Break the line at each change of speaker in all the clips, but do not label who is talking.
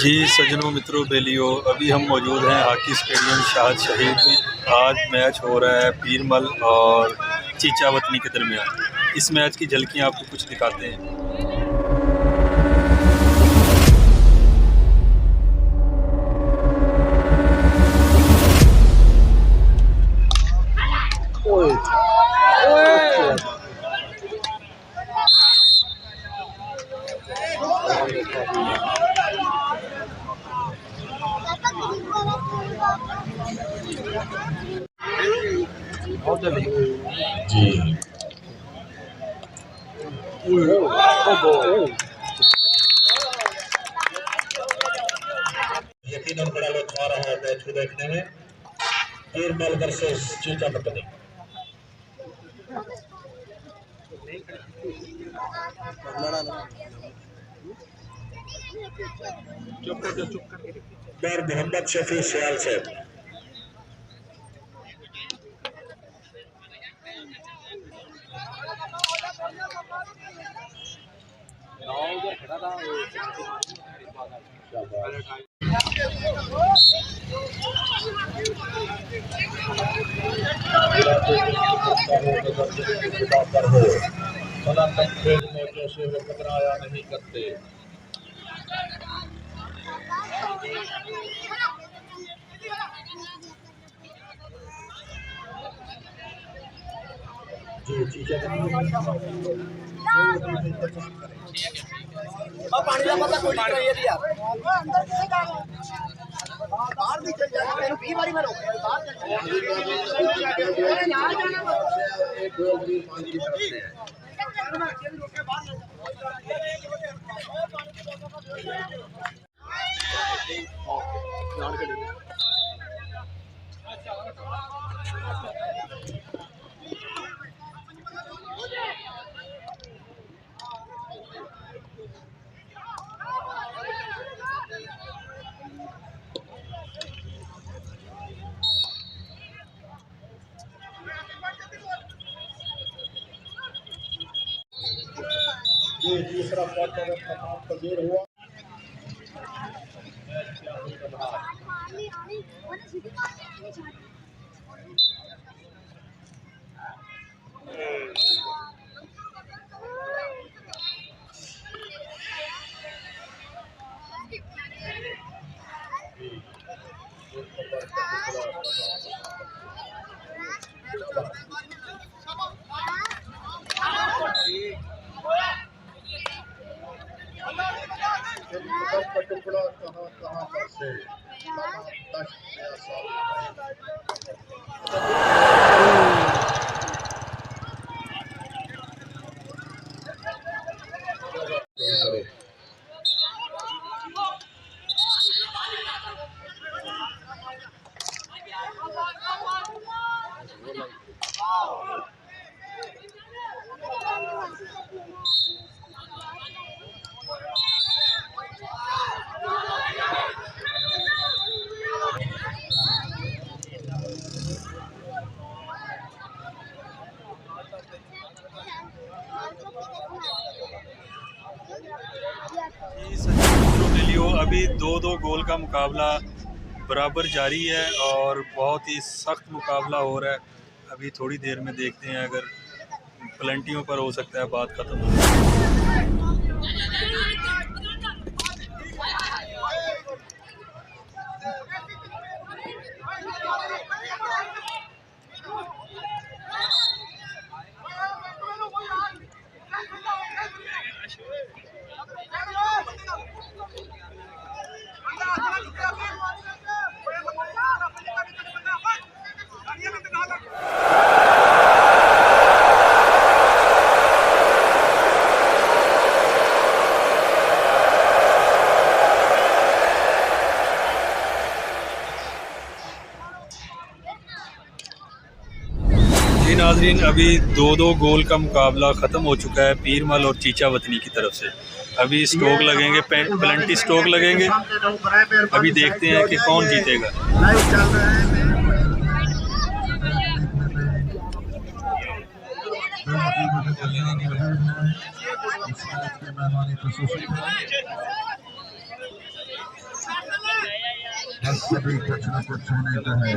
जी सज्जनों मित्रों बेलियो, अभी हम मौजूद हैं हॉकी स्टेडियम शाहद शहीद में। आज मैच हो रहा है पीरमल और चीचा वतनी के दरमियान। इस मैच की झलकियां आपको कुछ दिखाते हैं।
जी यकीनन बड़ा लुत्फ आ रहा है मैच को देखने में। पीरमल वर्सेस चीचा वतनी। और मोहम्मद शफी सियाल से खेल मौजों से वो घबराया नहीं करते। जी चीचा
पानी का पता कोई नहीं है यार अंदर चलेगा बाहर भी चल जाएगा फिर 20 बारी में रोक बाहर चल जाएगा यहां जाना
एक गोल भी पानी की तरफ से ये दूसरा क्वार्टर मंजूर हुआ। टुकड़ा कहां पर से
अभी 2-2 गोल का मुकाबला बराबर जारी है और बहुत ही सख्त मुकाबला हो रहा है। अभी थोड़ी देर में देखते हैं, अगर पेनल्टियों पर हो सकता है बात खत्म हो जाए। नाज़रीन, अभी 2-2 गोल का मुकाबला ख़त्म हो चुका है पीरमल और चीचा वतनी की तरफ से। अभी स्ट्रोक लगेंगे, पेनल्टी स्ट्रोक लगेंगे। अभी देखते हैं कि कौन जीतेगा।
बस सभी कुछ न कुछ होने को है।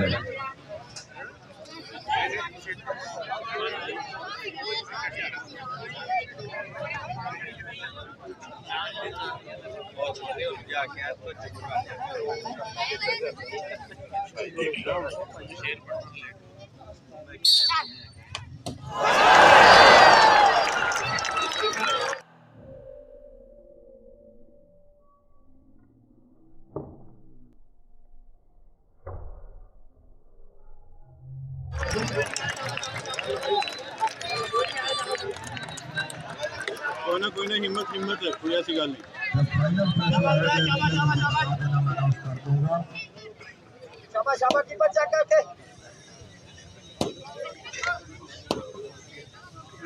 कोई ना हिम्मत है, कोई ऐसी गल नहीं।
फाइनल फैसला है मैं अनाउंस कर दूंगा।
शाबाश शाबाश कीपर चेक करके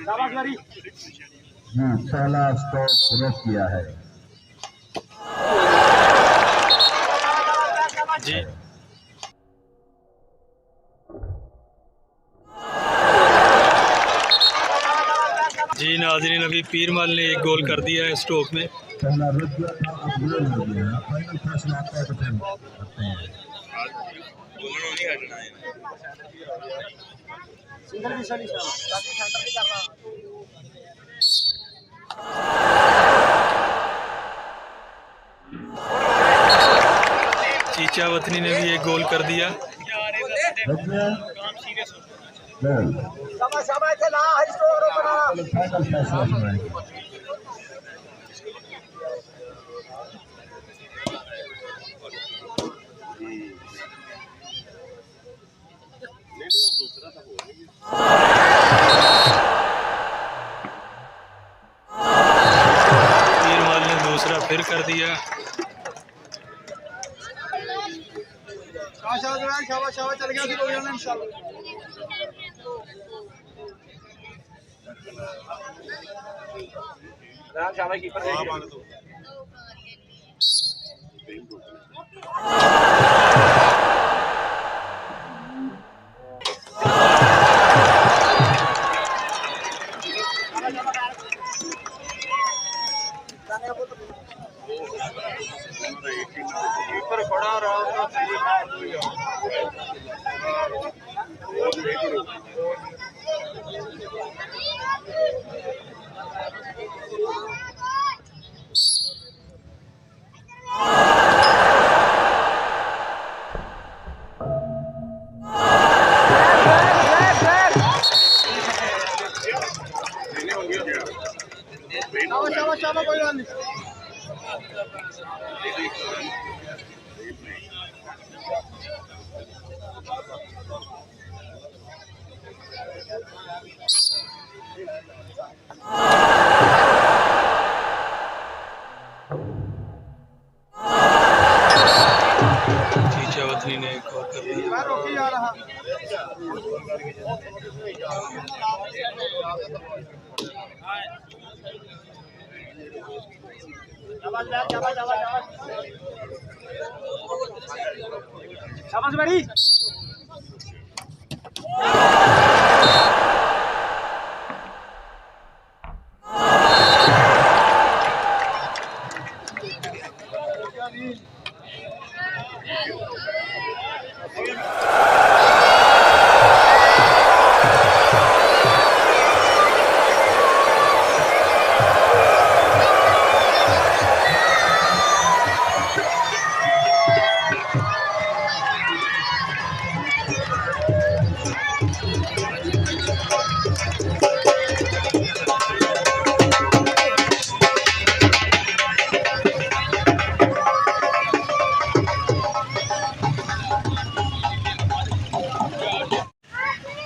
शाबाश लड़ी
पहला स्टॉप रोक किया है
जी। जी नाज़रीन, अभी पीरमल ने एक गोल कर दिया है स्टोक में।
पहला रुक गया था, अब गोल हो गया है। फाइनल फैसला आपका डिफेंड करते हैं।
सिंगल भी सही ताकि सेंटर भी करना।
चीचा वतनी ने भी एक गोल कर दिया।
रुक गया गोल।
शाबाश शाबाश थे ना हाई स्कोर बना।
फाइनल फैसला सुनाएंगे।
पीरमल ने दूसरा फिर कर दिया।
शाबाश शाबाश चल गया फिर हो जाना इंशाल्लाह। शाबाश कीपर कीपर खड़ा रहा शाबाश शाबाश कोई बात नहीं।
चीचा वतनी ने एक गोल कर दिया।
रोकी जा रहा शाबाश बड़ी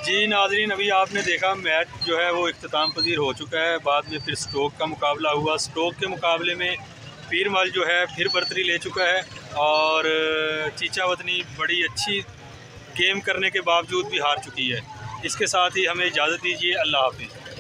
जी नाजरीन, अभी आपने देखा मैच जो है वो इख्तिताम पजीर हो चुका है। बाद में फिर स्टोक का मुकाबला हुआ। स्टोक के मुकाबले में पीरमल जो है फिर बर्तरी ले चुका है और चीचा वतनी बड़ी अच्छी गेम करने के बावजूद भी हार चुकी है। इसके साथ ही हमें इजाज़त दीजिए। अल्लाह हाफ़िज़।